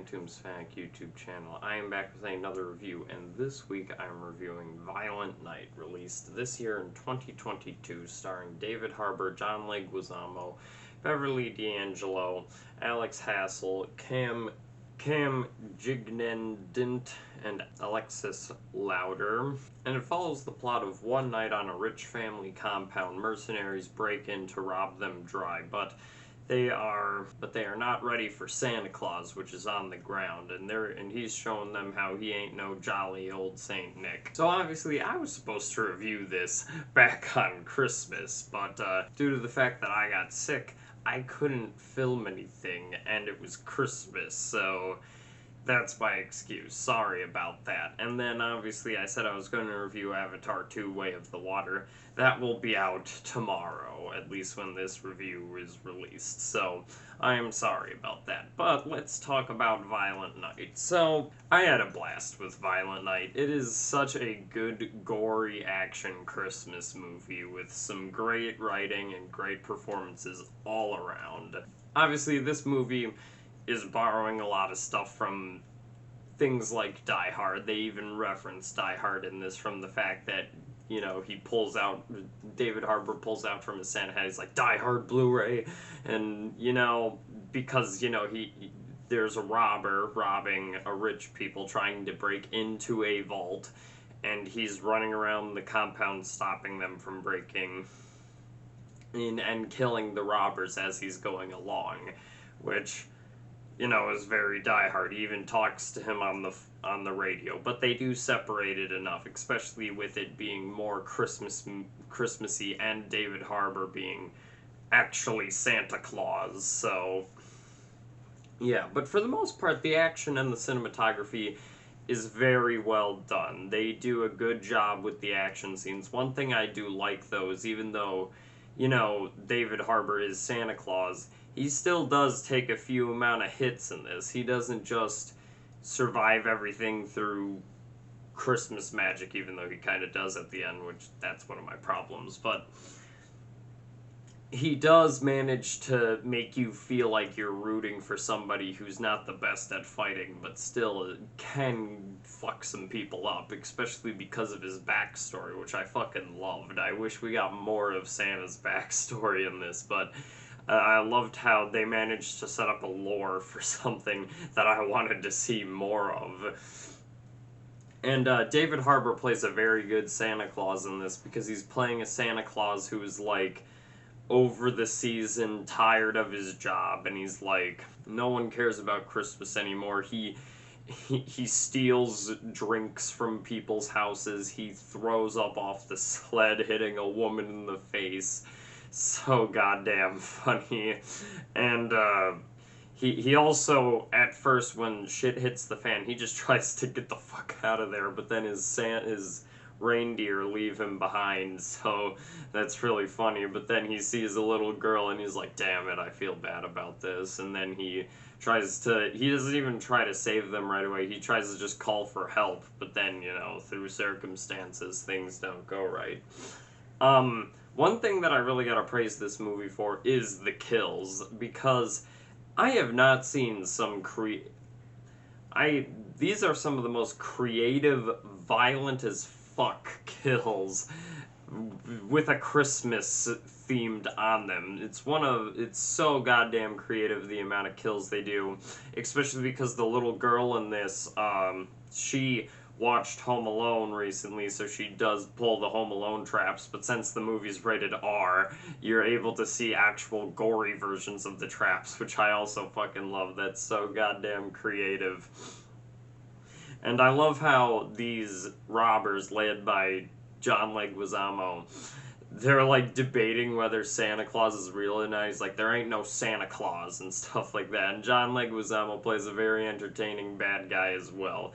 Phantoms Fanatic YouTube channel. I am back with another review, and this week I'm reviewing Violent Night, released this year in 2022, starring David Harbour, John Leguizamo, Beverly D'Angelo, Alex Hassell, Cam Jignendint, and Alexis Louder. And it follows the plot of one night on a rich family compound. Mercenaries break in to rob them dry, but they are not ready for Santa Claus, which is on the ground, and he's showing them how he ain't no jolly old Saint Nick. So obviously I was supposed to review this back on Christmas, but due to the fact that I got sick, I couldn't film anything, and it was Christmas, so that's my excuse. Sorry about that. And then, obviously, I said I was going to review Avatar 2: Way of the Water. That will be out tomorrow, at least when this review is released. So, I am sorry about that. But let's talk about Violent Night. So, I had a blast with Violent Night. It is such a good, gory action Christmas movie with some great writing and great performances all around. Obviously, this movie is borrowing a lot of stuff from things like Die Hard. They even reference Die Hard in this, from the fact that, you know, David Harbour pulls out from his Santa hat, he's like, Die Hard Blu-ray, and, you know, because, you know, there's a robber robbing a rich people trying to break into a vault, and he's running around the compound stopping them from breaking in and killing the robbers as he's going along, which, you know, is very Die Hard. He even talks to him on the radio, but they do separate it enough, especially with it being more Christmassy and David Harbour being actually Santa Claus. So yeah, but for the most part, the action and the cinematography is very well done. They do a good job with the action scenes. One thing I do like, though, is even though, you know, David Harbour is Santa Claus, he still does take a few amount of hits in this. He doesn't just survive everything through Christmas magic, even though he kind of does at the end, which that's one of my problems. But he does manage to make you feel like you're rooting for somebody who's not the best at fighting, but still can fuck some people up, especially because of his backstory, which I fucking loved. I wish we got more of Santa's backstory in this, but I loved how they managed to set up a lore for something that I wanted to see more of. And David Harbour plays a very good Santa Claus in this, because he's playing a Santa Claus who is, like, over the season, tired of his job, and he's like, no one cares about Christmas anymore. He steals drinks from people's houses. He throws up off the sled, hitting a woman in the face. So goddamn funny. And he also, at first, when shit hits the fan, he just tries to get the fuck out of there, but then his reindeer leave him behind, so that's really funny. But then he sees a little girl and he's like, damn it, I feel bad about this. And then he doesn't even try to save them right away. He tries to just call for help, but then, you know, through circumstances, things don't go right. One thing that I really gotta praise this movie for is the kills, because I have not seen these are some of the most creative, violent as fuck kills with a Christmas themed on them. It's so goddamn creative, the amount of kills they do, especially because the little girl in this, she watched Home Alone recently, so she does pull the Home Alone traps, but since the movie's rated R, you're able to see actual gory versions of the traps, which I also fucking love. That's so goddamn creative. And I love how these robbers, led by John Leguizamo, they're like debating whether Santa Claus is real or not. He's like, there ain't no Santa Claus and stuff like that. And John Leguizamo plays a very entertaining bad guy as well.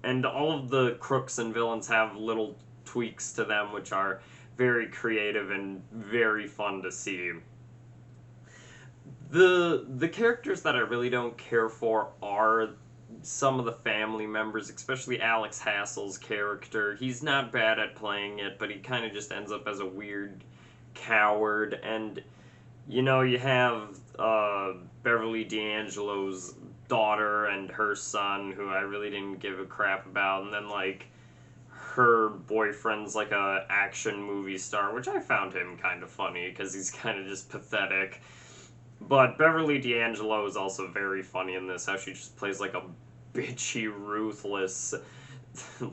And all of the crooks and villains have little tweaks to them, which are very creative and very fun to see. The characters that I really don't care for are some of the family members, especially Alex Hassell's character. He's not bad at playing it, but he kind of just ends up as a weird coward. And, you know, you have Beverly D'Angelo's daughter and her son, who I really didn't give a crap about, and then like her boyfriend's like a action movie star, which I found him kind of funny because he's kind of just pathetic. But Beverly D'Angelo is also very funny in this, how she just plays like a bitchy, ruthless,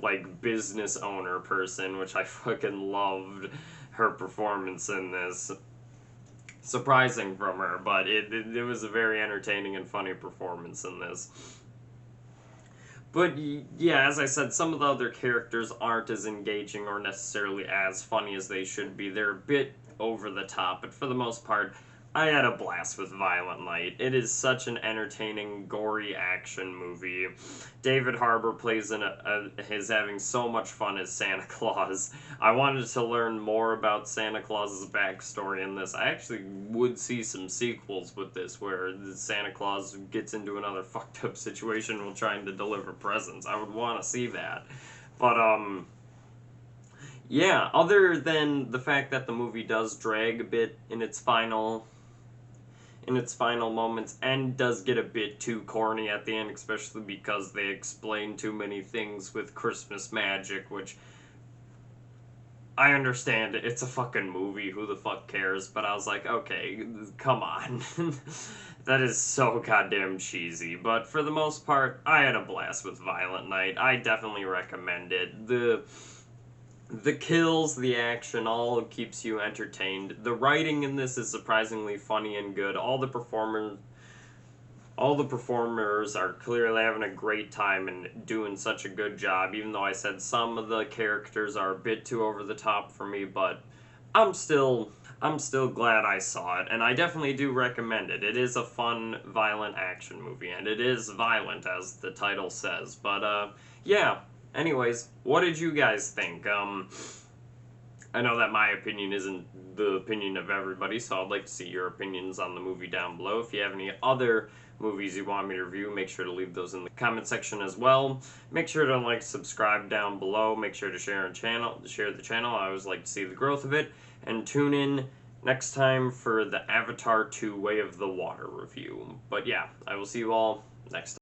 like business owner person, which I fucking loved her performance in this. Surprising from her, but it was a very entertaining and funny performance in this. But yeah, as I said, some of the other characters aren't as engaging or necessarily as funny as they should be. They're a bit over the top, but for the most part, I had a blast with Violent Night. It is such an entertaining, gory action movie. David Harbour plays is having so much fun as Santa Claus. I wanted to learn more about Santa Claus's backstory in this. I actually would see some sequels with this, where Santa Claus gets into another fucked up situation while trying to deliver presents. I would want to see that. But, yeah, other than the fact that the movie does drag a bit in its final moments and does get a bit too corny at the end, especially because they explain too many things with Christmas magic, which I understand it's a fucking movie, who the fuck cares, but I was like, okay, come on. That is so goddamn cheesy, but for the most part, I had a blast with Violent Night. I definitely recommend it. The kills, the action, all keeps you entertained. The writing in this is surprisingly funny and good. All the performers are clearly having a great time and doing such a good job, even though I said some of the characters are a bit too over the top for me, but I'm still glad I saw it, and I definitely do recommend it. It is a fun, violent action movie, and it is violent, as the title says, but, yeah. Anyways, what did you guys think? I know that my opinion isn't the opinion of everybody, so I'd like to see your opinions on the movie down below. If you have any other movies you want me to review, make sure to leave those in the comment section as well. Make sure to like, subscribe down below. Make sure to share the channel. I always like to see the growth of it. And tune in next time for the Avatar 2 Way of the Water review. But yeah, I will see you all next time.